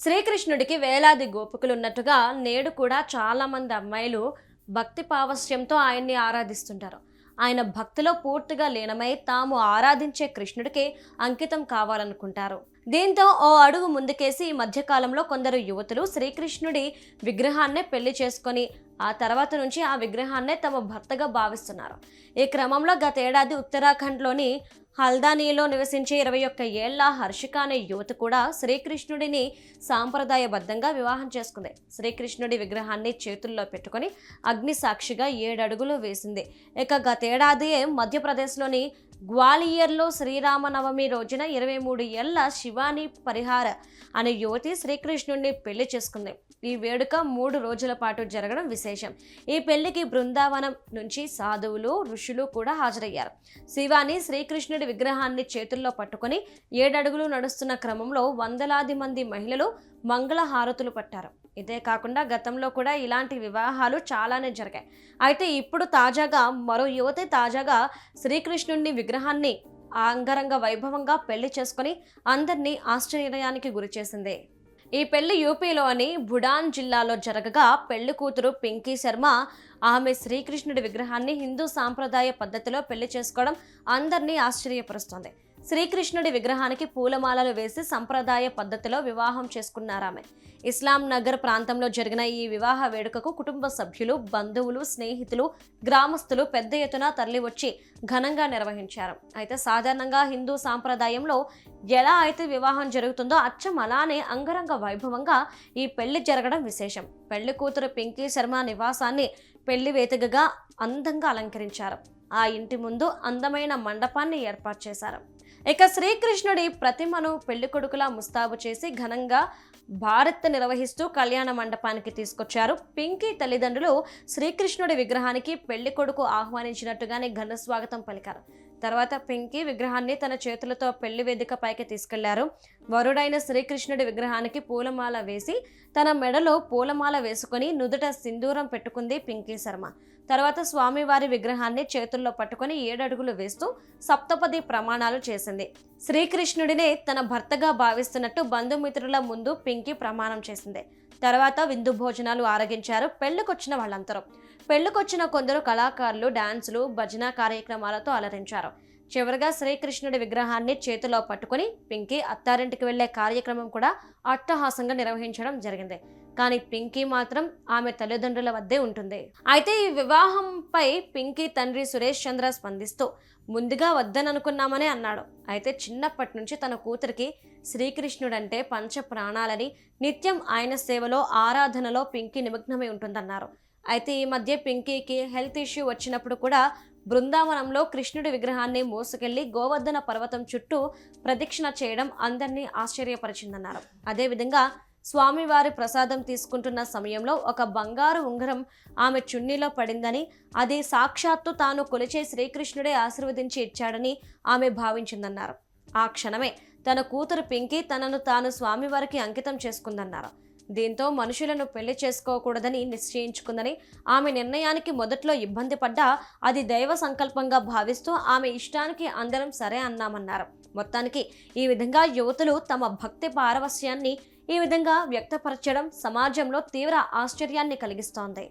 శ్రీకృష్ణుడికి వేలాది గోపికలున్నట్టుగా నేడు కూడా చాలామంది అమ్మాయిలు భక్తి పావస్యంతో ఆయన్ని ఆరాధిస్తుంటారు. ఆయన భక్తిలో పూర్తిగా లీనమై తాము ఆరాధించే కృష్ణుడికి అంకితం కావాలనుకుంటారు. దీంతో ఓ అడుగు ముందుకేసి ఈ మధ్యకాలంలో కొందరు యువతులు శ్రీకృష్ణుడి విగ్రహాన్నే పెళ్లి చేసుకొని ఆ తర్వాత నుంచి ఆ విగ్రహాన్నే తమ భర్తగా భావిస్తున్నారు. ఈ క్రమంలో గతేడాది ఉత్తరాఖండ్లోని హల్దానీలో నివసించే 21 ఏళ్ల హర్షిక అనే యువత కూడా శ్రీకృష్ణుడిని సాంప్రదాయబద్ధంగా వివాహం చేసుకుంది. శ్రీకృష్ణుడి విగ్రహాన్ని చేతుల్లో పెట్టుకొని అగ్ని సాక్షిగా 7 అడుగులు వేసింది. ఇక గతేడాది మధ్యప్రదేశ్లోని గ్వాలియర్లో శ్రీరామనవమి రోజున 23 ఏళ్ల శివాని పరిహార అనే యువతి శ్రీకృష్ణుడిని పెళ్లి చేసుకుంది. ఈ వేడుక 3 రోజుల పాటు జరగడం విశేషం. ఈ పెళ్లికి బృందావనం నుంచి సాధువులు, ఋషులు కూడా హాజరయ్యారు. శివాని శ్రీకృష్ణుడి విగ్రహాన్ని చేతుల్లో పట్టుకొని 7 అడుగులు నడుస్తున్న క్రమంలో వందలాది మంది మహిళలు మంగళ హారతులు పట్టారు. ఇదే కాకుండా గతంలో కూడా ఇలాంటి వివాహాలు చాలానే జరిగాయి. అయితే ఇప్పుడు తాజాగా మరో యువతి శ్రీకృష్ణుడిని విగ్రహాన్ని అంగరంగ వైభవంగా పెళ్లి చేసుకుని అందరినీ ఆశ్చర్యానికి గురిచేసింది. ఈ పెళ్లి యూపీలోని బుడాన్ జిల్లాలో జరగగా పెళ్లి కూతురు పింకీ శర్మ ఆమె శ్రీకృష్ణుడి విగ్రహాన్ని హిందూ సాంప్రదాయ పద్ధతిలో పెళ్లి చేసుకోవడం అందరినీ ఆశ్చర్యపరుస్తోంది. శ్రీకృష్ణుడి విగ్రహానికి పూలమాలలు వేసి సంప్రదాయ పద్ధతిలో వివాహం చేసుకున్నారామె. ఇస్లాం నగర్ ప్రాంతంలో జరిగిన ఈ వివాహ వేడుకకు కుటుంబ సభ్యులు, బంధువులు, స్నేహితులు, గ్రామస్తులు పెద్ద ఎత్తున తరలివచ్చి ఘనంగా నిర్వహించారు. అయితే సాధారణంగా హిందూ సాంప్రదాయంలో ఎలా అయితే వివాహం జరుగుతుందో అచ్చం అలానే అంగరంగ వైభవంగా ఈ పెళ్లి జరగడం విశేషం. పెళ్లి కూతురు పింకీ శర్మ నివాసాన్ని పెళ్లి వేదికగా అందంగా అలంకరించారు. ఆ ఇంటి ముందు అందమైన మండపాన్ని ఏర్పాటు చేశారు. ఇక శ్రీకృష్ణుడి ప్రతిమను పెళ్లి కొడుకులా ముస్తాబు చేసి ఘనంగా భారత్ నిర్వహిస్తూ కళ్యాణ మండపానికి తీసుకొచ్చారు. పింకీ తల్లిదండ్రులు శ్రీకృష్ణుడి విగ్రహానికి పెళ్లి కొడుకు ఆహ్వానించినట్టుగానే ఘన స్వాగతం పలికారు. తర్వాత పింకీ విగ్రహాన్ని తన చేతులతో పెళ్లి వేదిక పైకి తీసుకెళ్లారు. వరుడైన శ్రీకృష్ణుడి విగ్రహానికి పూలమాల వేసి తన మెడలో పూలమాల వేసుకొని నుదుట సింధూరం పెట్టుకుంది పింకీ శర్మ. తర్వాత స్వామివారి విగ్రహాన్ని చేతుల్లో పట్టుకొని 7 అడుగులు వేస్తూ సప్తపది ప్రమాణాలు చేసింది. శ్రీకృష్ణుడినే తన భర్తగా భావిస్తున్నట్టు బంధుమిత్రుల ముందు పింకీ ప్రమాణం చేసింది. తర్వాత విందు భోజనాలు ఆరగించారు పెళ్లికొచ్చిన వాళ్ళందరూ. పెళ్లికొచ్చిన కొందరు కళాకారులు డాన్సులు, భజన కార్యక్రమాలతో అలరించారు. చివరిగా శ్రీకృష్ణుడి విగ్రహాన్ని చేతిలో పట్టుకుని పింకీ అత్తారింటికి వెళ్లే కార్యక్రమం కూడా అట్టహాసంగా నిర్వహించడం జరిగింది. కానీ పింకీ మాత్రం ఆమె తల్లిదండ్రుల వద్దే ఉంటుంది. అయితే ఈ వివాహంపై పింకీ తండ్రి సురేష్ చంద్ర స్పందిస్తూ ముందుగా వద్దననుకున్నామని అన్నాడు. అయితే చిన్నప్పటి నుంచి తన కూతురికి శ్రీకృష్ణుడంటే పంచ ప్రాణాలని, నిత్యం ఆయన సేవలో, ఆరాధనలో పింకీ నిమగ్నమై ఉంటుందన్నారు. అయితే ఈ మధ్య పింకీకి హెల్త్ ఇష్యూ వచ్చినప్పుడు కూడా బృందావనంలో కృష్ణుడి విగ్రహాన్ని మోసుకెళ్లి గోవర్ధన పర్వతం చుట్టూ ప్రదక్షిణ చేయడం అందరినీ ఆశ్చర్యపరిచిందన్నారు. అదేవిధంగా స్వామివారి ప్రసాదం తీసుకుంటున్న సమయంలో ఒక బంగారు ఉంగరం ఆమె చున్నీలో పడిందని, అది సాక్షాత్తు తాను కొలిచే శ్రీకృష్ణుడే ఆశీర్వదించి ఇచ్చాడని ఆమె భావించిందన్నారు. ఆ క్షణమే తన కూతురు పింకీ తనను తాను స్వామివారికి అంకితం చేసుకుందన్నారు. దీంతో మనుషులను పెళ్లి చేసుకోకూడదని నిశ్చయించుకుందని, ఆమె నిర్ణయానికి మొదట్లో ఇబ్బంది పడ్డా అది దైవ సంకల్పంగా భావిస్తూ ఆమె ఇష్టానికి అందరం సరే అన్నామన్నారు. మొత్తానికి ఈ విధంగా యువతులు తమ భక్తి పారవస్యాన్ని ఈ విధంగా వ్యక్తపరచడం సమాజంలో తీవ్ర ఆశ్చర్యాన్ని కలిగిస్తోంది.